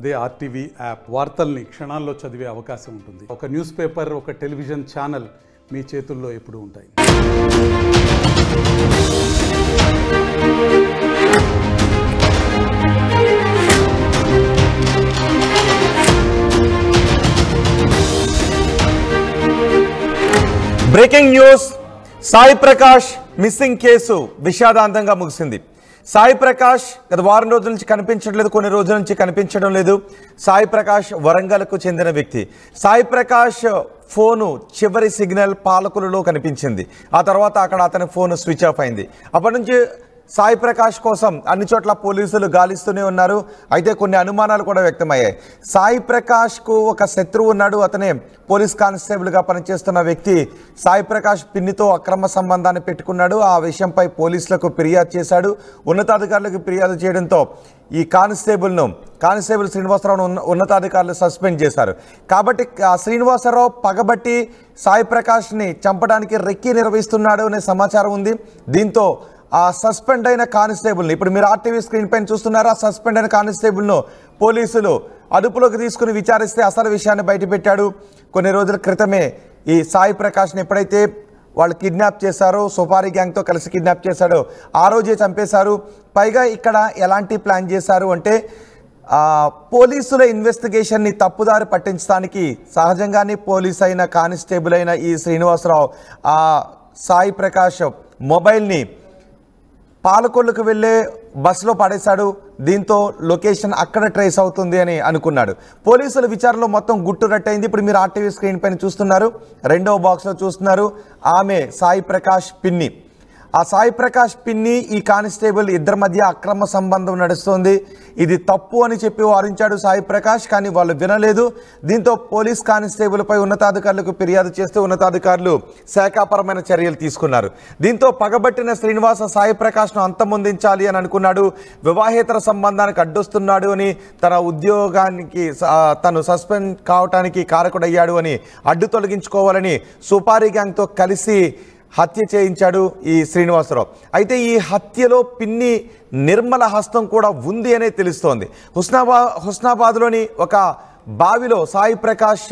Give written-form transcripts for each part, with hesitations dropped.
అదే RTV app వార్తల్ని క్షణాల్లో చదివే అవకాశం ఉంటుంది. ఒక న్యూస్ పేపర్, ఒక టెలివిజన్ ఛానల్ మీ చేతుల్లో ఎప్పుడూ ఉంటాయి. Breaking news, Sai Prakash missing case విషాదాంతంగా ముగిసింది. సాయి ప్రకాష్ గత వారం రోజుల నుంచి కనిపించట్లేదు, కొన్ని రోజుల నుంచి కనిపించడం లేదు. సాయి ప్రకాష్ వరంగల్కు చెందిన వ్యక్తి. సాయి ప్రకాష్ ఫోను చివరి సిగ్నల్ పాలకులలో కనిపించింది. ఆ తర్వాత అక్కడ అతని ఫోన్ స్విచ్ ఆఫ్ అయింది. అప్పటి నుంచి సాయి ప్రకాష్ కోసం అన్ని చోట్ల పోలీసులు గాలిస్తూనే ఉన్నారు. అయితే కొన్ని అనుమానాలు కూడా వ్యక్తమయ్యాయి. సాయి ప్రకాష్కు ఒక శత్రువు ఉన్నాడు. అతనే పోలీస్ కానిస్టేబుల్గా పనిచేస్తున్న వ్యక్తి సాయి ప్రకాష్ పిన్నితో అక్రమ సంబంధాన్ని పెట్టుకున్నాడు. ఆ విషయంపై పోలీసులకు ఫిర్యాదు చేశాడు. ఉన్నతాధికారులకు ఫిర్యాదు చేయడంతో ఈ కానిస్టేబుల్ శ్రీనివాసరావును ఉన్నతాధికారులు సస్పెండ్ చేశారు. కాబట్టి శ్రీనివాసరావు పగబట్టి సాయి ప్రకాష్ని చంపడానికి రెక్కి నిర్వహిస్తున్నాడు అనే సమాచారం ఉంది. దీంతో ఆ సస్పెండ్ అయిన కానిస్టేబుల్ని, ఇప్పుడు మీరు ఆర్టీవీ స్క్రీన్ పైన చూస్తున్నారు, ఆ సస్పెండ్ అయిన కానిస్టేబుల్ను పోలీసులు అదుపులోకి తీసుకుని విచారిస్తే అసలు విషయాన్ని బయటపెట్టాడు. కొన్ని రోజుల క్రితమే ఈ సాయి ప్రకాష్ని ఎప్పుడైతే వాళ్ళు కిడ్నాప్ చేశారో, సుపారీ గ్యాంగ్తో కలిసి కిడ్నాప్ చేశాడో ఆ రోజే చంపేశారు. పైగా ఇక్కడ ఎలాంటి ప్లాన్ చేశారు అంటే పోలీసుల ఇన్వెస్టిగేషన్ని తప్పుదారి పట్టించడానికి సహజంగానే పోలీస్ అయిన కానిస్టేబుల్ అయిన ఈ శ్రీనివాసరావు ఆ సాయి ప్రకాష్ మొబైల్ని పాలకొల్లుకు వెళ్ళే బస్సులో పడేశాడు. దీంతో లొకేషన్ అక్కడ ట్రేస్ అవుతుంది అని అనుకున్నాడు. పోలీసుల విచారణలో మొత్తం గుట్టు రట్టయింది. ఇప్పుడు మీరు ఆర్టీవీ స్క్రీన్ పైన చూస్తున్నారు, రెండవ బాక్స్లో చూస్తున్నారు. ఆమె సాయి ప్రకాష్ పిన్ని. ఆ సాయి ప్రకాష్ పిన్ని ఈ కానిస్టేబుల్ ఇద్దరి మధ్య అక్రమ సంబంధం నడుస్తుంది. ఇది తప్పు అని చెప్పి వారించాడు సాయి ప్రకాష్, కానీ వాళ్ళు వినలేదు. దీంతో పోలీస్ కానిస్టేబుల్పై ఉన్నతాధికారులకు ఫిర్యాదు చేస్తే ఉన్నతాధికారులు శాఖాపరమైన చర్యలు తీసుకున్నారు. దీంతో పగబట్టిన శ్రీనివాస సాయి ప్రకాష్ను అంతమొందించాలి అని అనుకున్నాడు. వివాహేతర సంబంధానికి అడ్డొస్తున్నాడు అని, తన ఉద్యోగానికి తను సస్పెండ్ కావటానికి కారకుడయ్యాడు అని అడ్డు తొలగించుకోవాలని సుపారీ గ్యాంగ్తో కలిసి హత్య చేయించాడు ఈ శ్రీనివాసరావు. అయితే ఈ హత్యలో పిన్ని నిర్మల హస్తం కూడా ఉంది అనే తెలుస్తోంది. హుస్నాబాద్లోని ఒక బావిలో సాయి ప్రకాష్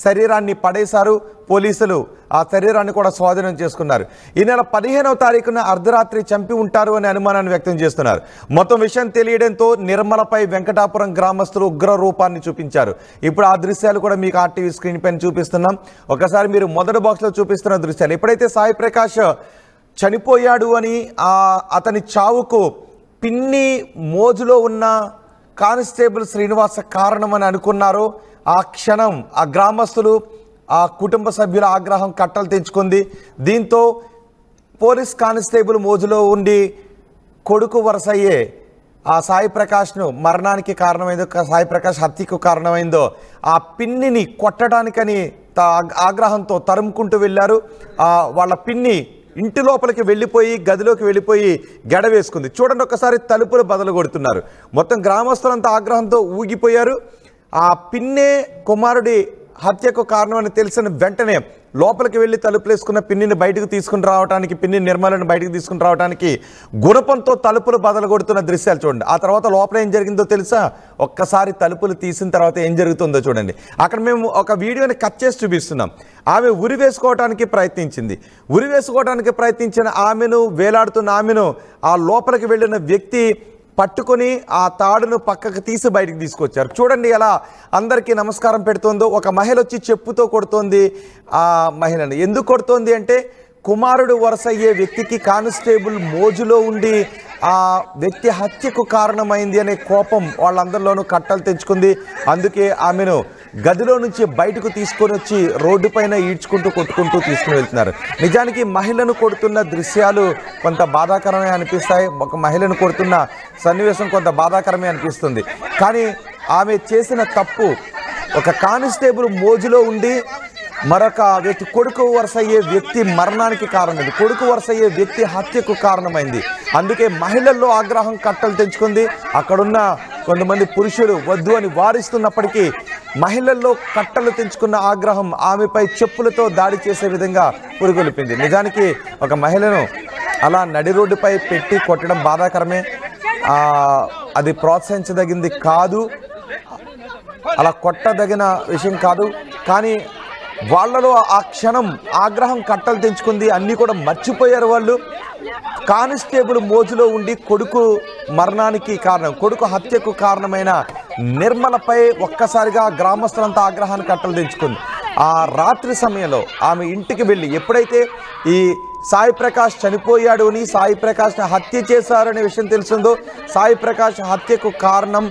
శరీరాన్ని పడేశారు పోలీసులు. ఆ శరీరాన్ని కూడా స్వాధీనం చేసుకున్నారు. ఈ నెల 15వ తారీఖున అర్ధరాత్రి చంపి ఉంటారు అనే అనుమానాన్ని వ్యక్తం చేస్తున్నారు. మొత్తం విషయం తెలియడంతో నిర్మలపై వెంకటాపురం గ్రామస్తులు ఉగ్ర రూపాన్ని చూపించారు. ఇప్పుడు ఆ దృశ్యాలు కూడా మీకు ఆర్టీవీ స్క్రీన్ పైన చూపిస్తున్నాం. ఒకసారి మీరు మొదటి బాక్స్లో చూపిస్తున్న దృశ్యాలు. ఎప్పుడైతే సాయి ప్రకాష్ చనిపోయాడు అని అతని చావుకు పిన్ని మోజులో ఉన్న కానిస్టేబుల్ శ్రీనివాస కారణమని అనుకున్నారో ఆ క్షణం ఆ గ్రామస్తులు, ఆ కుటుంబ సభ్యుల ఆగ్రహం కట్టలు తెంచుకుంది. దీంతో పోలీస్ కానిస్టేబుల్ మోజులో ఉండి కొడుకు వరసయ్యే ఆ సాయి ప్రకాష్ను మరణానికి కారణమైందో, సాయి ప్రకాష్ హత్యకు కారణమైందో ఆ పిన్నిని కొట్టడానికని ఆగ్రహంతో తరుముకుంటూ వెళ్ళారు. వాళ్ళ పిన్ని ఇంటి లోపలికి వెళ్ళిపోయి గదిలోకి వెళ్ళిపోయి గెడ వేసుకుంది. చూడండి, ఒకసారి తలుపులు బదలు కొడుతున్నారు. మొత్తం గ్రామస్తులంతా ఆగ్రహంతో ఊగిపోయారు. ఆ పిన్నే కుమారుడి హత్యకు కారణమని తెలిసిన వెంటనే లోపలికి వెళ్ళి తలుపులేసుకున్న పిన్నిని బయటకు తీసుకుని రావడానికి, పిన్ని నిర్మలను బయటకు తీసుకుని రావడానికి గుణపంతో తలుపులు బదలు కొడుతున్న దృశ్యాలు చూడండి. ఆ తర్వాత లోపల ఏం జరిగిందో తెలుసా? ఒక్కసారి తలుపులు తీసిన తర్వాత ఏం జరుగుతుందో చూడండి. అక్కడ మేము ఒక వీడియోని కట్ చేసి చూపిస్తున్నాం. ఆమె ఉరి వేసుకోవడానికి ప్రయత్నించిన ఆమెను, వేలాడుతున్న ఆమెను ఆ లోపలికి వెళ్ళిన వ్యక్తి పట్టుకొని ఆ తాడును పక్కకు తీసి బయటికి తీసుకొచ్చారు. చూడండి ఎలా అందరికీ నమస్కారం పెడుతుందో. ఒక మహిళ వచ్చి చెప్పుతో కొడుతోంది ఆ మహిళను. ఎందుకు కొడుతోంది అంటే కుమారుడు వరసయ్యే వ్యక్తికి కానిస్టేబుల్ మోజులో ఉండి ఆ వ్యక్తి హత్యకు కారణమైంది అనే కోపం వాళ్ళందరిలోనూ కట్టలు తెంచుకుంది. అందుకే ఆమెను గదిలో నుంచి బయటకు తీసుకొని వచ్చి రోడ్డు పైన ఈడ్చుకుంటూ కొట్టుకుంటూ తీసుకుని వెళ్తున్నారు. నిజానికి మహిళను కొడుతున్న దృశ్యాలు కొంత బాధాకరమే అనిపిస్తాయి. ఒక మహిళను కొడుతున్న సన్నివేశం కొంత బాధాకరమే అనిపిస్తుంది. కానీ ఆమె చేసిన తప్పు, ఒక కానిస్టేబుల్ మోజులో ఉండి మరొక వ్యక్తి, కొడుకు వరసయ్యే వ్యక్తి మరణానికి కారణమైంది, కొడుకు వరసయ్యే వ్యక్తి హత్యకు కారణమైంది. అందుకే మహిళల్లో ఆగ్రహం కట్టలు తెంచుకుంది. అక్కడున్న కొంతమంది పురుషులు వద్దు అని వారిస్తున్నప్పటికీ మహిళల్లో కట్టలు తెంచుకున్న ఆగ్రహం ఆమెపై చెప్పులతో దాడి చేసే విధంగా పురుగొల్పింది. నిజానికి ఒక మహిళను అలా నడి రోడ్డుపై పెట్టి కొట్టడం బాధాకరమే. అది ప్రోత్సహించదగింది కాదు. అలా కొట్టదగిన విషయం కాదు. కానీ వాళ్ళలో ఆ క్షణం ఆగ్రహం కట్టలు తెంచుకుంది. అన్నీ కూడా మర్చిపోయారు వాళ్ళు. కానిస్టేబుల్ మోజులో ఉండి కొడుకు మరణానికి కారణం, కొడుకు హత్యకు కారణమైన నిర్మలపై ఒక్కసారిగా గ్రామస్తులంతా ఆగ్రహాన్ని కట్టలు తెంచుకుంది. ఆ రాత్రి సమయంలో ఆమె ఇంటికి వెళ్ళి ఎప్పుడైతే ఈ సాయి ప్రకాష్ చనిపోయాడు అని, సాయి ప్రకాష్ని హత్య చేశారనే విషయం తెలిసిందో, సాయి ప్రకాష్ హత్యకు కారణం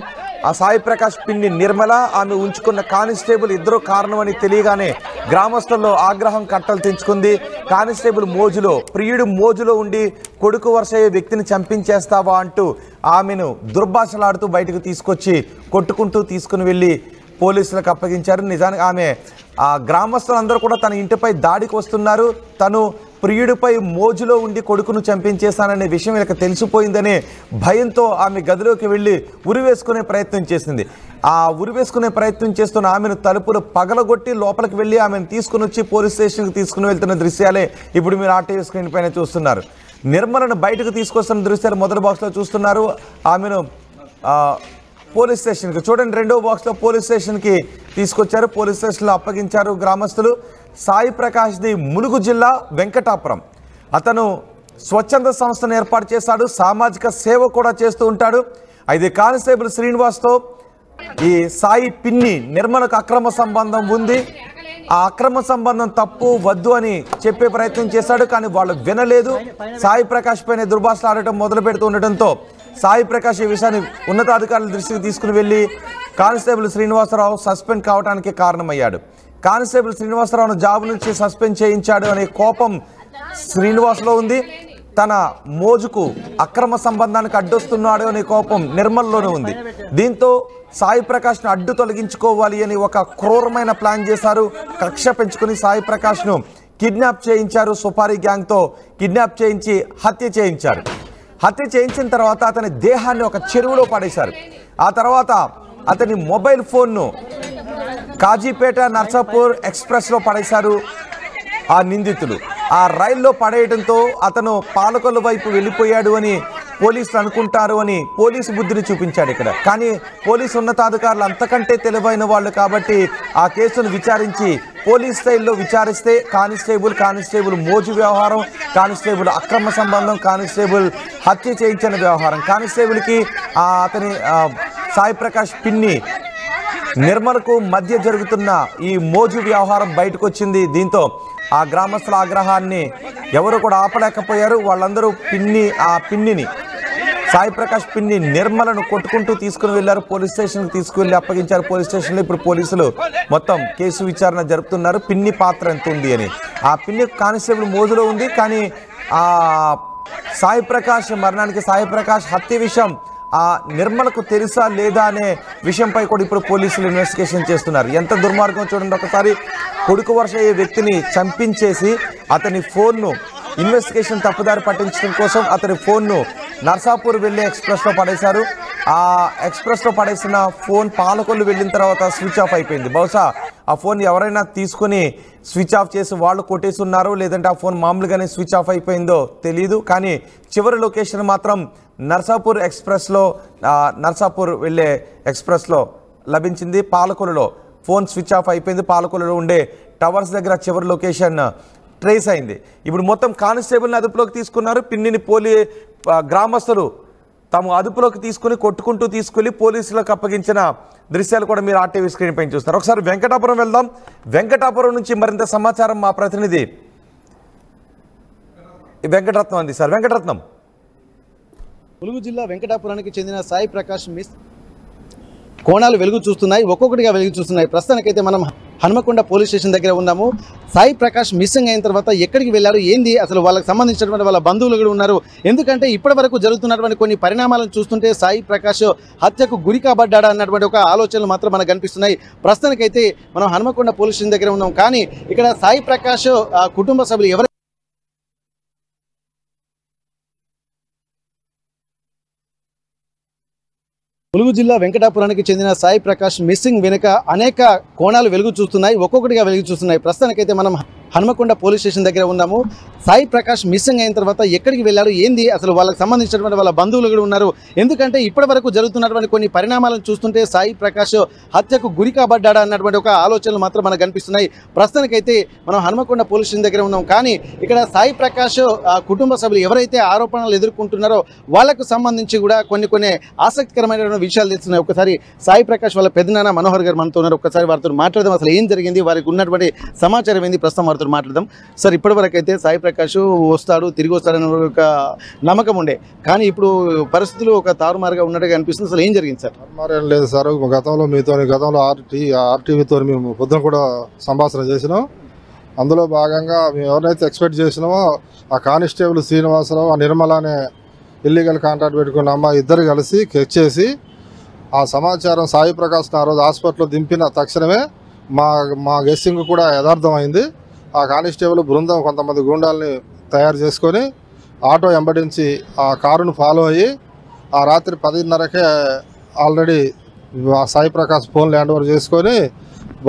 ఆ సాయి ప్రకాష్ పిన్ని నిర్మల, ఆమె ఉంచుకున్న కానిస్టేబుల్ ఇద్దరు కారణమని తెలియగానే గ్రామస్తుల్లో ఆగ్రహం కట్టలు తెంచుకుంది. కానిస్టేబుల్ మోజులో, ప్రియుడు మోజులో ఉండి కొడుకు వరుసయ్యే వ్యక్తిని చంపించేస్తావా అంటూ ఆమెను దుర్భాషలాడుతూ బయటకు తీసుకొచ్చి కొట్టుకుంటూ తీసుకుని వెళ్ళి పోలీసులకు అప్పగించారు. నిజానికి ఆమె ఆ గ్రామస్తులందరూ కూడా తన ఇంటిపై దాడికి వస్తున్నారు, తను ప్రియుడిపై మోజులో ఉండి కొడుకును చంపించేశాననే విషయం వీళ్ళకి తెలిసిపోయిందనే భయంతో ఆమె గదిలోకి వెళ్ళి ఉరివేసుకునే ప్రయత్నం చేసింది. ఆ ఉరివేసుకునే ప్రయత్నం చేస్తున్న ఆమెను తలుపులు పగలగొట్టి లోపలికి వెళ్ళి ఆమెను తీసుకుని వచ్చి పోలీస్ స్టేషన్కి తీసుకుని వెళ్తున్న దృశ్యాలే ఇప్పుడు మీరు ఆర్టీవీ స్క్రీన్ పైన చూస్తున్నారు. నిర్మలను బయటకు తీసుకొస్తున్న దృశ్యాలు మొదటి బాక్స్లో చూస్తున్నారు. ఆమెను పోలీస్ స్టేషన్కి చూడండి, రెండో బాక్స్లో పోలీస్ స్టేషన్కి తీసుకొచ్చారు. పోలీస్ స్టేషన్లో అప్పగించారు గ్రామస్తులు. సాయి ప్రకాష్ది ములుగు జిల్లా వెంకటాపురం. అతను స్వచ్ఛంద సంస్థను ఏర్పాటు చేశాడు, సామాజిక సేవ కూడా చేస్తూ ఉంటాడు. అయితే కానిస్టేబుల్ శ్రీనివాస్తో ఈ సాయి పిన్ని నిర్మలకు అక్రమ సంబంధం ఉంది. ఆ అక్రమ సంబంధం తప్పు వద్దు అని చెప్పే ప్రయత్నం చేశాడు, కానీ వాళ్ళు వినలేదు. సాయి ప్రకాష్ పైన దుర్భాషలు ఆడటం మొదలు పెడుతూ ఉండటంతో సాయి ప్రకాష్ ఈ విషయాన్ని ఉన్నతాధికారుల దృష్టికి తీసుకుని వెళ్ళి కానిస్టేబుల్ శ్రీనివాసరావు సస్పెండ్ కావడానికి కారణమయ్యాడు. కానిస్టేబుల్ శ్రీనివాసరావును జాబ్ నుంచి సస్పెండ్ చేయించాడు అనే కోపం శ్రీనివాస్లో ఉంది. తన మోజుకు అక్రమ సంబంధానికి అడ్డొస్తున్నాడు అనే కోపం నిర్మల్లోనే ఉంది. దీంతో సాయి ప్రకాష్ను అడ్డు తొలగించుకోవాలి అని ఒక క్రూరమైన ప్లాన్ చేశారు. కక్ష పెంచుకుని సాయి ప్రకాష్ను కిడ్నాప్ చేయించారు. సుపారీ గ్యాంగ్తో కిడ్నాప్ చేయించి హత్య చేయించారు. హత్య చేయించిన తర్వాత అతని దేహాన్ని ఒక చెరువులో పడేశారు. ఆ తర్వాత అతని మొబైల్ ఫోన్ను కాజీపేట నర్సాపూర్ ఎక్స్ప్రెస్లో పడేశారు ఆ నిందితులు. ఆ రైల్లో పడేయడంతో అతను పాలకొల్లు వైపు వెళ్ళిపోయాడు అని పోలీసులు అనుకుంటారు అని పోలీసు బుద్ధిని చూపించాడు ఇక్కడ. కానీ పోలీసు ఉన్నతాధికారులు అంతకంటే తెలివైన వాళ్ళు కాబట్టి ఆ కేసును విచారించి పోలీస్ స్టైల్లో విచారిస్తే కానిస్టేబుల్ మోజు వ్యవహారం, కానిస్టేబుల్ అక్రమ సంబంధం, కానిస్టేబుల్ హత్య చేయించిన వ్యవహారం, కానిస్టేబుల్కి అతని సాయి ప్రకాష్ పిన్ని నిర్మలకు మధ్య జరుగుతున్న ఈ మోజు వ్యవహారం బయటకు వచ్చింది. దీంతో ఆ గ్రామస్తుల ఆగ్రహాన్ని ఎవరు కూడా ఆపలేకపోయారు. వాళ్ళందరూ పిన్నిని సాయి ప్రకాష్ పిన్ని నిర్మలను కొట్టుకుంటూ తీసుకుని వెళ్ళారు. పోలీస్ స్టేషన్కి తీసుకువెళ్ళి అప్పగించారు. పోలీస్ స్టేషన్లో ఇప్పుడు పోలీసులు మొత్తం కేసు విచారణ జరుపుతున్నారు. పిన్ని పాత్ర ఎంత ఉంది అని. ఆ పిన్ని కానిస్టేబుల్ మోజులో ఉంది, కానీ ఆ సాయి ప్రకాష్ మరణానికి, సాయి ప్రకాష్ హత్య విషయం ఆ నిర్మలకు తెలుసా లేదా అనే విషయంపై కూడా ఇప్పుడు పోలీసులు ఇన్వెస్టిగేషన్ చేస్తున్నారు. ఎంత దుర్మార్గం చూడండి. ఒకసారి కొడుకు వరుస అయ్యే వ్యక్తిని చంపించేసి అతని ఫోన్ను ఇన్వెస్టిగేషన్ తప్పుదారి పట్టించడం కోసం అతని ఫోన్ను నర్సాపూర్ వెళ్ళే ఎక్స్ప్రెస్లో పడేశారు. ఆ ఎక్స్ప్రెస్లో పడేసిన ఫోన్ పాలకొల్లు వెళ్ళిన తర్వాత స్విచ్ ఆఫ్ అయిపోయింది. బహుశా ఆ ఫోన్ ఎవరైనా తీసుకుని స్విచ్ ఆఫ్ చేసి వాళ్ళు కొట్టేసి ఉన్నారో, లేదంటే ఆ ఫోన్ మామూలుగానే స్విచ్ ఆఫ్ అయిపోయిందో తెలియదు. కానీ చివరి లొకేషన్ మాత్రం నర్సాపూర్ ఎక్స్ప్రెస్లో, నర్సాపూర్ వెళ్ళే ఎక్స్ప్రెస్లో లభించింది. పాలకొల్లులో ఫోన్ స్విచ్ ఆఫ్ అయిపోయింది. పాలకొల్లులో ఉండే టవర్స్ దగ్గర చివరి లొకేషన్ ట్రేస్ అయింది. ఇప్పుడు మొత్తం కానిస్టేబుల్ని అదుపులోకి తీసుకున్నారు. పిన్నిని గ్రామస్తులు తాము అదుపులోకి తీసుకుని కొట్టుకుంటూ తీసుకెళ్లి పోలీసులకు అప్పగించిన దృశ్యాలు కూడా మీరు ఆర్టీవీ స్క్రీన్ పైన చూస్తారు. ఒకసారి వెంకటాపురం వెళ్దాం. వెంకటాపురం నుంచి మరింత సమాచారం మా ప్రతినిధి వెంకటరత్నం అందిస్తారు. వెంకటరత్నం. ములుగు జిల్లా వెంకటాపురానికి చెందిన సాయి ప్రకాష్ మిస్ కోణాలు వెలుగు చూస్తున్నాయి, ఒక్కొక్కటిగా వెలుగు చూస్తున్నాయి. ప్రస్తుతానికైతే మనం హనుమకొండ పోలీస్ స్టేషన్ దగ్గర ఉన్నాము. సాయి ప్రకాష్ మిస్సింగ్ అయిన తర్వాత ఎక్కడికి వెళ్ళారు, ఏంది అసలు, వాళ్ళకి సంబంధించినటువంటి వాళ్ళ బంధువులు కూడా ఉన్నారు. ఎందుకంటే ఇప్పటి వరకు జరుగుతున్నటువంటి కొన్ని పరిణామాలను చూస్తుంటే సాయి ప్రకాష్ హత్యకు గురి కాబడ్డా అన్నటువంటి ఒక ఆలోచనలు మాత్రం మనకు కనిపిస్తున్నాయి. ప్రస్తుతానికైతే మనం హనుమకొండ పోలీస్ స్టేషన్ దగ్గర ఉన్నాం. కానీ ఇక్కడ సాయి ప్రకాష్ కుటుంబ సభ్యులు ఎవరు ములుగు జిల్లా వెంకటాపురానికి చెందిన సాయి ప్రకాష్ మిస్సింగ్ వెనుక అనేక కోణాలు వెలుగు చూస్తున్నాయి, ఒక్కొక్కటిగా వెలుగు చూస్తున్నాయి. ప్రస్తుతానికైతే మనం హనుమకొండ పోలీస్ స్టేషన్ దగ్గర ఉన్నాము. సాయి ప్రకాష్ మిస్సింగ్ అయిన తర్వాత ఎక్కడికి వెళ్ళారు, ఏంది అసలు వాళ్ళకి సంబంధించినటువంటి వాళ్ళ బంధువులు కూడా ఉన్నారు. ఎందుకంటే ఇప్పటి వరకు జరుగుతున్నటువంటి కొన్ని పరిణామాలను చూస్తుంటే సాయి ప్రకాష్ హత్యకు గురి కాబడ్డాడా అన్నటువంటి ఒక ఆలోచనలు మాత్రం మనకు కనిపిస్తున్నాయి. ప్రస్తుతానికైతే మనం హనుమకొండ పోలీస్ స్టేషన్ దగ్గర ఉన్నాం. కానీ ఇక్కడ సాయి ప్రకాష్ కుటుంబ సభ్యులు ఎవరైతే ఆరోపణలు ఎదుర్కొంటున్నారో వాళ్ళకు సంబంధించి కూడా కొన్ని ఆసక్తికరమైనటువంటి విషయాలు తెలుస్తున్నాయి. ఒకసారి సాయి ప్రకాష్ వాళ్ళ పెద్దనాన్న మనోహర్ గారు మనతో ఉన్నారు. ఒక్కసారి వారితో మాట్లాడదాం, అసలు ఏం జరిగింది, వారికి ఉన్నటువంటి సమాచారం ఏంది, ప్రస్తుతం వారితో మాట్లాడదాం. సార్, ఇప్పటి వరకు అయితే సాయి ప్రకాష్ వస్తాడు, తిరిగి వస్తాడని ఒక నమ్మకం ఉండే, కానీ ఇప్పుడు పరిస్థితులు ఒక తారుమారుగా ఉన్నట్టుగా అనిపిస్తుంది. అసలు ఏం జరిగింది సార్? తారుమారేం లేదు సార్. గతంలో ఆర్టీవీతో మేము పొద్దున కూడా సంభాషణ చేసినాం. అందులో భాగంగా మేము ఎవరైతే ఎక్స్పెక్ట్ చేసినామో ఆ కానిస్టేబుల్ శ్రీనివాసరావు, ఆ నిర్మల అనే ఇల్లీగల్ కాంట్రాక్ట్ పెట్టుకున్న అమ్మాయి ఇద్దరు కలిసి చెక్ చేసి ఆ సమాచారం సాయి ప్రకాష్ ఆ రోజు హాస్పిటల్లో దింపిన తక్షణమే మా గెస్సింగ్ కూడా యథార్థమైంది. ఆ కానిస్టేబుల్ బృందం కొంతమంది గూండాల్ని తయారు చేసుకొని ఆటో వెంబడించి ఆ కారును ఫాలో అయ్యి ఆ రాత్రి 10:30కే already Sai Prakash phone hand over చేసుకొని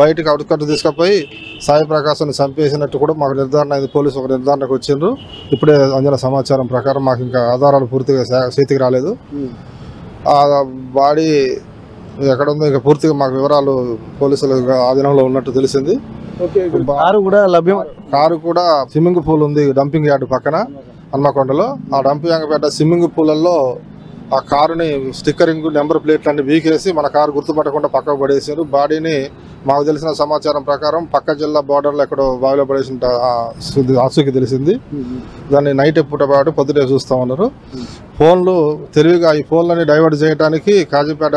బయటికి అవుట్కట్ తీసుకుపోయి సాయి ప్రకాష్ని చంపేసినట్టు కూడా మాకు నిర్ధారణ అయింది. పోలీసు ఒక నిర్ధారణకు వచ్చిండ్రు. ఇప్పుడే అందిన సమాచారం ప్రకారం మాకు ఇంకా ఆధారాలు పూర్తిగా చేతికి రాలేదు. ఆ బాడీ ఎక్కడ ఉందో ఇంకా పూర్తిగా మాకు వివరాలు పోలీసుల ఆధీనంలో ఉన్నట్టు తెలిసింది. కారు కూడా స్విమ్మింగ్ పూల్ ఉంది డంపింగ్ యార్డ్ పక్కన హన్మకొండలో. ఆ డంపింగ్ యార్డ్ స్విమ్మింగ్ పూలల్లో ఆ కారుని స్టిక్కరింగ్ నెంబర్ ప్లేట్లు అన్ని వీకేసి మన కారు గుర్తుపట్టకుండా పక్కకు పడేసారు. బాడీని మాకు తెలిసిన సమాచారం ప్రకారం పక్క జిల్లా బార్డర్లో ఎక్కడో బావిలో పడేసిన ఆసుకి తెలిసింది. దాన్ని నైట్ పూట పాటు పొద్దుటే చూస్తూ ఉన్నారు. ఫోన్లు తెలివిగా ఈ ఫోన్లని డైవర్ట్ చేయడానికి కాజీపేట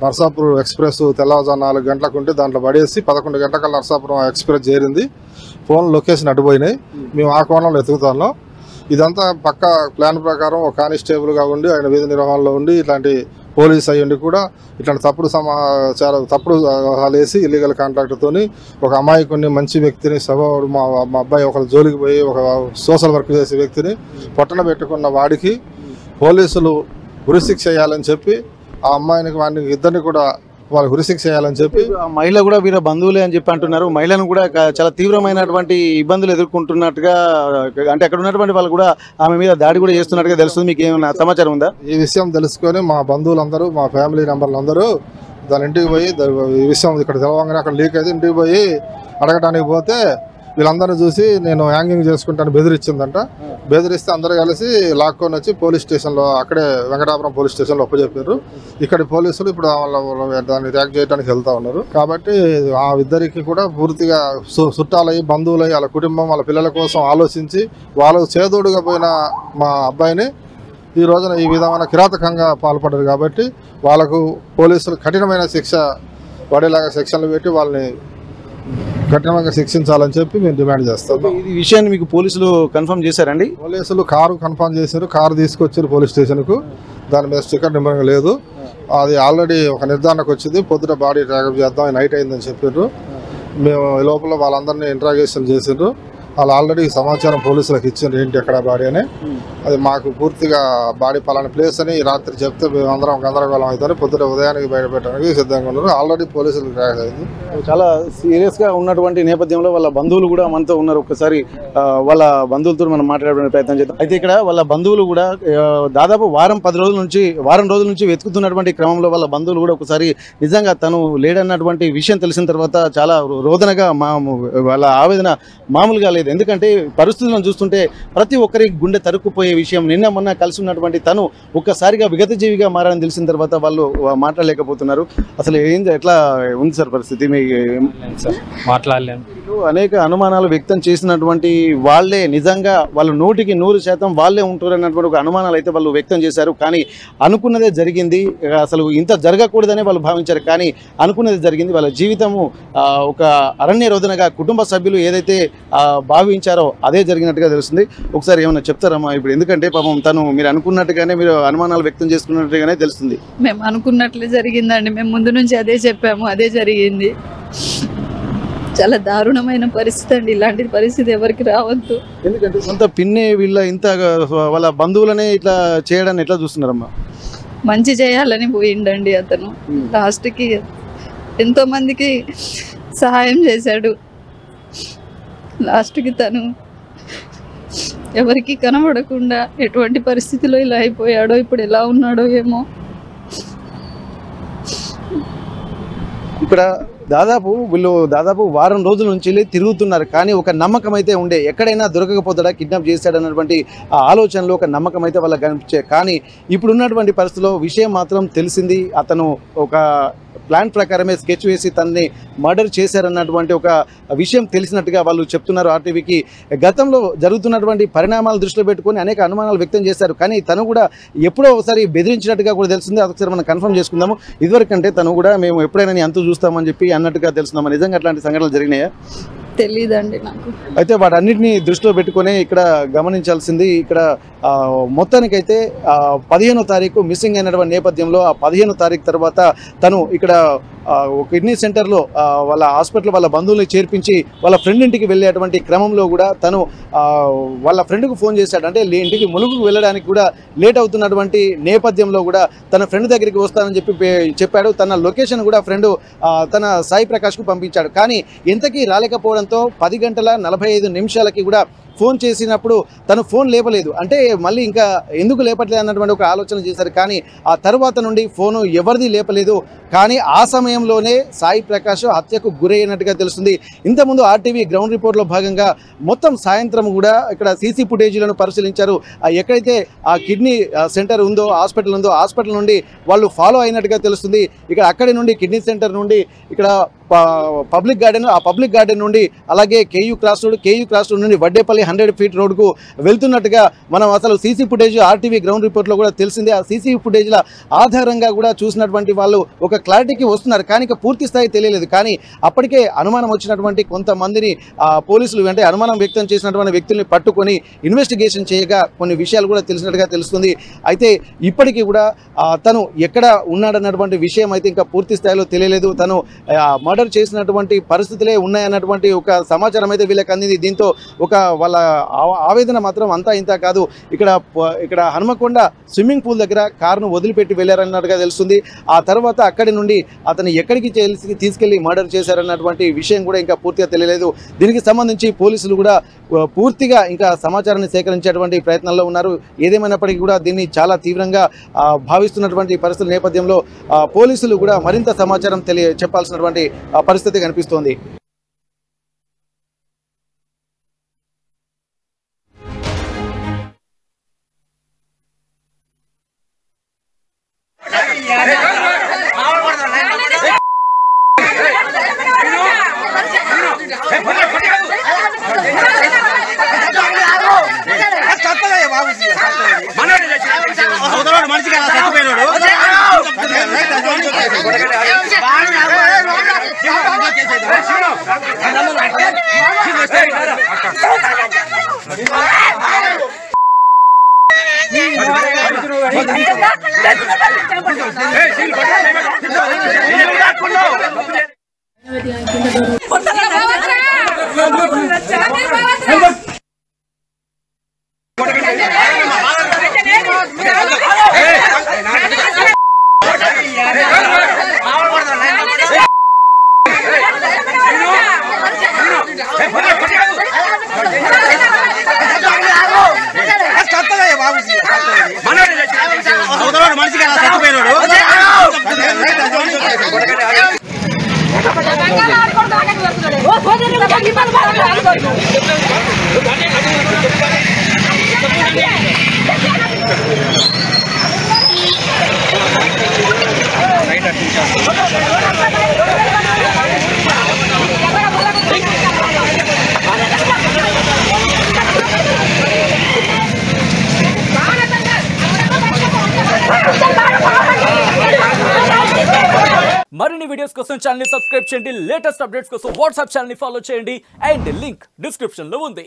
నర్సాపురం ఎక్స్ప్రెస్ తెల్లవారుజాము 4 గంటలకు ఉంటే దాంట్లో పడేసి 11 గంటలకు నర్సాపురం ఎక్స్ప్రెస్ చేరింది. ఫోన్ లొకేషన్ అడ్డుపోయినాయి. మేము ఆ కోణంలో ఎతుకుతున్నాం. ఇదంతా పక్క ప్లాన్ ప్రకారం ఒక కానిస్టేబుల్గా ఉండి ఆయన విధి నిర్వహణలో ఉండి ఇట్లాంటి పోలీస్ అయ్యండి కూడా ఇట్లాంటి తప్పుడు సమాచారం తప్పుడు వేసి ఇల్లీగల్ కాంట్రాక్ట్తో ఒక అమాయకుని మంచి వ్యక్తిని మా అబ్బాయి ఒకరి జోలికి పోయి ఒక సోషల్ వర్క్ చేసే వ్యక్తిని పొట్టన పెట్టుకున్న వాడికి పోలీసులు ఉరిశిక్ష చేయాలని చెప్పి ఆ అమ్మాయిని వాడిని ఇద్దరిని కూడా వాళ్ళు ఉరిశిక్ష చేయాలని చెప్పి మహిళ కూడా వీళ్ళ బంధువులే అని చెప్పి అంటున్నారు. మహిళను కూడా చాలా తీవ్రమైనటువంటి ఇబ్బందులు ఎదుర్కొంటున్నట్టుగా, అంటే అక్కడ ఉన్నటువంటి వాళ్ళు కూడా ఆమె మీద దాడి కూడా చేస్తున్నట్టుగా తెలుస్తుంది. మీకు ఏమైనా సమాచారం ఉందా? ఈ విషయం తెలుసుకొని మా బంధువులందరూ మా ఫ్యామిలీ మెంబర్లు అందరూ దాని ఇంటికి పోయి ఈ విషయం ఇక్కడ తెలవంగానే అక్కడ లీక్ అయితే ఇంటికి పోయి అడగడానికి పోతే వీళ్ళందరినీ చూసి నేను హ్యాంగింగ్ చేసుకుంటాను బెదిరించిందంట. బెదిరిస్తే అందరూ కలిసి లాక్కొని వచ్చి పోలీస్ స్టేషన్లో అక్కడే వెంకటాపురం పోలీస్ స్టేషన్లో ఒప్పచెప్పారు. ఇక్కడ పోలీసులు ఇప్పుడు దాన్ని ట్యాక్ చేయడానికి వెళ్తూ ఉన్నారు. కాబట్టి ఆ ఇద్దరికి కూడా పూర్తిగా చుట్టాలయ్యి బంధువులయ్యి వాళ్ళ కుటుంబం వాళ్ళ పిల్లల కోసం ఆలోచించి వాళ్ళు చేదోడుగా పోయిన మా అబ్బాయిని ఈ రోజున ఈ విధమైన కిరాతకంగా పాల్పడ్డారు. కాబట్టి వాళ్ళకు పోలీసులు కఠినమైన శిక్ష పడేలాగా సెక్షన్లు పెట్టి వాళ్ళని కఠినంగా శిక్షించాలని చెప్పి మేము డిమాండ్ చేస్తాం. ఈ విషయాన్ని మీకు పోలీసులు కన్ఫర్మ్ చేశారండి? పోలీసులు కారు కన్ఫర్మ్ చేశారు. కారు తీసుకొచ్చారు పోలీస్ స్టేషన్కు. దాని మీద స్టిక్కర్ నెంబర్ లేదు. అది ఆల్రెడీ ఒక నిర్ధారణకు వచ్చింది. పొద్దున బాడీ ట్రాకప్ చేద్దాం, నైట్ అయిందని చెప్పారు. మేము ఈ లోపల వాళ్ళందరినీ ఇంట్రాగేషన్ చేసారు. వాళ్ళు ఆల్రెడీ సమాచారం పోలీసులకు ఇచ్చారు ఏంటి ఎక్కడ బాడీ అని. అది మాకు పూర్తిగా బాడీ పలానా ప్లేస్ అని రాత్రి చెప్తే మేము అందరం గందరగోళం అవుతారు. పొద్దున ఉదయానికి బయటపెట్టడానికి సిద్ధంగా ఉన్నారు. ఆల్రెడీ పోలీసులు ట్రాక్ అయింది. చాలా సీరియస్గా ఉన్నటువంటి నేపథ్యంలో వాళ్ళ బంధువులు కూడా మనతో ఉన్నారు. ఒక్కసారి వాళ్ళ బంధువులతో మనం మాట్లాడే ప్రయత్నం చేద్దాం. అయితే ఇక్కడ వాళ్ళ బంధువులు కూడా దాదాపు వారం రోజుల నుంచి వెతుకుతున్నటువంటి క్రమంలో వాళ్ళ బంధువులు కూడా ఒకసారి నిజంగా తను లేడన్నటువంటి విషయం తెలిసిన తర్వాత చాలా రోదనగా వాళ్ళ ఆవేదన మామూలుగా లేదు. ఎందుకంటే పరిస్థితులను చూస్తుంటే ప్రతి ఒక్కరికి గుండె తరుక్కుపోయే విషయం. నిన్న మొన్న కలిసి ఉన్నటువంటి తను ఒక్కసారిగా విగతజీవిగా మారని తెలిసిన తర్వాత వాళ్ళు మాట్లాడలేకపోతున్నారు. అసలు ఎట్లా ఉంది సార్ పరిస్థితి? మాట్లాడలేను. అనేక అనుమానాలు వ్యక్తం చేసినటువంటి వాళ్ళే నిజంగా వాళ్ళు 100% వాళ్ళే ఉంటారు అన్నటువంటి ఒక అనుమానాలు అయితే వాళ్ళు వ్యక్తం చేశారు. కానీ అనుకున్నదే జరిగింది. అసలు ఇంత జరగకూడదనే వాళ్ళు భావించారు. కానీ అనుకున్నది జరిగింది. వాళ్ళ జీవితము ఒక అరణ్య రోదనగా కుటుంబ సభ్యులు ఏదైతే భావించారో అదే జరిగినట్టుగా తెలుస్తుంది. ఒకసారి ఏమన్నా చెప్తారమ్మా? ఇప్పుడు ఎందుకంటే పాపం తను మీరు అనుకున్నట్టుగానే మీరు అనుమానాలు వ్యక్తం చేసుకున్నట్టుగానే తెలుస్తుంది. మేము అనుకున్నట్లే జరిగిందండి. మేము ముందు నుంచి అదే చెప్పాము, అదే జరిగింది. చాలా దారుణమైన పరిస్థితి అండి. ఇలాంటి పరిస్థితి ఎవరికి రావద్దు. ఎందుకంటే సొంత పిన్నే వీళ్ళ ఇంత వాళ్ళ బంధువులనే ఇట్లా చేయడాన్ని ఎట్లా చూస్తున్నారమ్మా? మంచి చేయాలని పోయిండండి అతను. లాస్ట్కి ఎంతో మందికి సహాయం చేశాడు. లాస్ట్కి తను ఎవరికి కనబడకుండా ఎటువంటి పరిస్థితిలో ఇలా అయిపోయాడో, ఇప్పుడు ఎలా ఉన్నాడో ఏమో. ఇక్కడ దాదాపు వారం రోజుల నుంచి తిరుగుతున్నారు, కానీ ఒక నమ్మకం అయితే ఉండే, ఎక్కడైనా దొరకకపోతాడా, కిడ్నాప్ చేశాడన్నటువంటి ఆ ఆలోచనలో ఒక నమ్మకం అయితే వాళ్ళకి కనిపించాయి. కానీ ఇప్పుడున్నటువంటి పరిస్థితిలో విషయం మాత్రం తెలిసింది. అతను ఒక ప్లాన్ ప్రకారమే స్కెచ్ వేసి తనని మర్డర్ చేశారన్నటువంటి ఒక విషయం తెలిసినట్టుగా వాళ్ళు చెప్తున్నారు ఆర్టీవీకి. గతంలో జరుగుతున్నటువంటి పరిణామాలు దృష్టిలో పెట్టుకొని అనేక అనుమానాలు వ్యక్తం చేశారు, కానీ తను కూడా ఎప్పుడో ఒకసారి బెదిరించినట్టుగా కూడా తెలిసింది. అదొకసారి మనం కన్ఫర్మ్ చేసుకుందాము. ఇదివరకంటే తను కూడా మేము ఎప్పుడైనా నీ అంతు చూస్తామని చెప్పి అన్నట్టుగా తెలుస్తున్నాము. నిజంగా అట్లాంటి సంఘటనలు జరిగినాయా? తెలీదండి నాకు. అయితే వాటన్నిటిని దృష్టిలో పెట్టుకొని ఇక్కడ గమనించాల్సింది, ఇక్కడ మొత్తానికైతే 15వ తారీఖు మిస్సింగ్ అయినటువంటి నేపథ్యంలో ఆ 15వ తారీఖు తర్వాత తను ఇక్కడ కిడ్నీ సెంటర్లో వాళ్ళ హాస్పిటల్ వాళ్ళ బంధువుల్ని చేర్పించి వాళ్ళ ఫ్రెండ్ ఇంటికి వెళ్ళేటువంటి క్రమంలో కూడా తను వాళ్ళ ఫ్రెండ్కు ఫోన్ చేశాడు. అంటే ఇంటికి ములుగుకు వెళ్ళడానికి కూడా లేట్ అవుతున్నటువంటి నేపథ్యంలో కూడా తన ఫ్రెండ్ దగ్గరికి వస్తానని చెప్పాడు. తన లొకేషన్ కూడా ఫ్రెండ్ తన సాయి ప్రకాష్కు పంపించాడు. కానీ ఎంతకీ రాలేకపోవడంతో 10 గంటల 45 నిమిషాలకి కూడా ఫోన్ చేసినప్పుడు తను ఫోన్ లేపలేదు. అంటే మళ్ళీ ఇంకా ఎందుకు లేపట్లేదు అన్నటువంటి ఒక ఆలోచన చేశారు. కానీ ఆ తర్వాత నుండి ఫోను ఎవరిది లేపలేదు. కానీ ఆ సమయంలోనే సాయి ప్రకాష్ హత్యకు గురైనట్టుగా తెలుస్తుంది. ఇంతకుముందు ఆర్టీవీ గ్రౌండ్ రిపోర్ట్లో భాగంగా మొత్తం సాయంత్రం కూడా ఇక్కడ సీసీ ఫుటేజీలను పరిశీలించారు. ఎక్కడైతే ఆ కిడ్నీ సెంటర్ ఉందో, హాస్పిటల్ ఉందో, హాస్పిటల్ నుండి వాళ్ళు ఫాలో అయినట్టుగా తెలుస్తుంది. ఇక్కడ అక్కడి నుండి కిడ్నీ సెంటర్ నుండి ఇక్కడ పబ్లిక్ గార్డెన్, ఆ పబ్లిక్ గార్డెన్ నుండి అలాగే కేయూ క్రాస్ రోడ్ నుండి వడ్డేపల్లి 100 ఫీట్ రోడ్కు వెళ్తున్నట్టుగా మనం అసలు సీసీ ఫుటేజ్ ఆర్టీవీ గ్రౌండ్ రిపోర్ట్లో కూడా తెలిసింది. ఆ సీసీ ఫుటేజ్ల ఆధారంగా కూడా చూసినటువంటి వాళ్ళు ఒక క్లారిటీకి వస్తున్నారు, కానీ పూర్తి స్థాయి తెలియలేదు. కానీ అప్పటికే అనుమానం వచ్చినటువంటి కొంతమందిని పోలీసులు అంటే అనుమానం వ్యక్తం చేసినటువంటి వ్యక్తుల్ని పట్టుకొని ఇన్వెస్టిగేషన్ చేయగా కొన్ని విషయాలు కూడా తెలిసినట్టుగా తెలుస్తుంది. అయితే ఇప్పటికీ కూడా తను ఎక్కడ ఉన్నాడన్నటువంటి విషయం అయితే ఇంకా పూర్తి స్థాయిలో తెలియలేదు. తను మర్డర్ చేసినటువంటి పరిస్థితులే ఉన్నాయన్నటువంటి ఒక సమాచారం అయితే వీళ్ళకి అందింది. దీంతో ఒక వాళ్ళ ఆవేదన మాత్రం అంతా ఇంత కాదు. ఇక్కడ హనుమకొండ స్విమ్మింగ్ పూల్ దగ్గర కారును వదిలిపెట్టి వెళ్ళారన్నట్టుగా తెలుస్తుంది. ఆ తర్వాత అక్కడి నుండి అతను ఎక్కడికి తీసుకెళ్లి మర్డర్ చేశారన్నటువంటి విషయం కూడా ఇంకా పూర్తిగా తెలియలేదు. దీనికి సంబంధించి పోలీసులు కూడా పూర్తిగా ఇంకా సమాచారాన్ని సేకరించేటువంటి ప్రయత్నంలో ఉన్నారు. ఏదేమైనప్పటికీ కూడా దీన్ని చాలా తీవ్రంగా భావిస్తున్నటువంటి పరిస్థితుల నేపథ్యంలో పోలీసులు కూడా మరింత సమాచారం చెప్పాల్సినటువంటి పరిస్థితి కనిపిస్తోంది. మరిన్ని వీడియోస్ కోసం ఛానల్ ని సబ్స్క్రైబ్ చేయండి. లేటెస్ట్ అప్డేట్స్ కోసం వాట్సాప్ ఛానల్ ని ఫాలో చేయండి. అండ్ లింక్ డిస్క్రిప్షన్ లో ఉంది.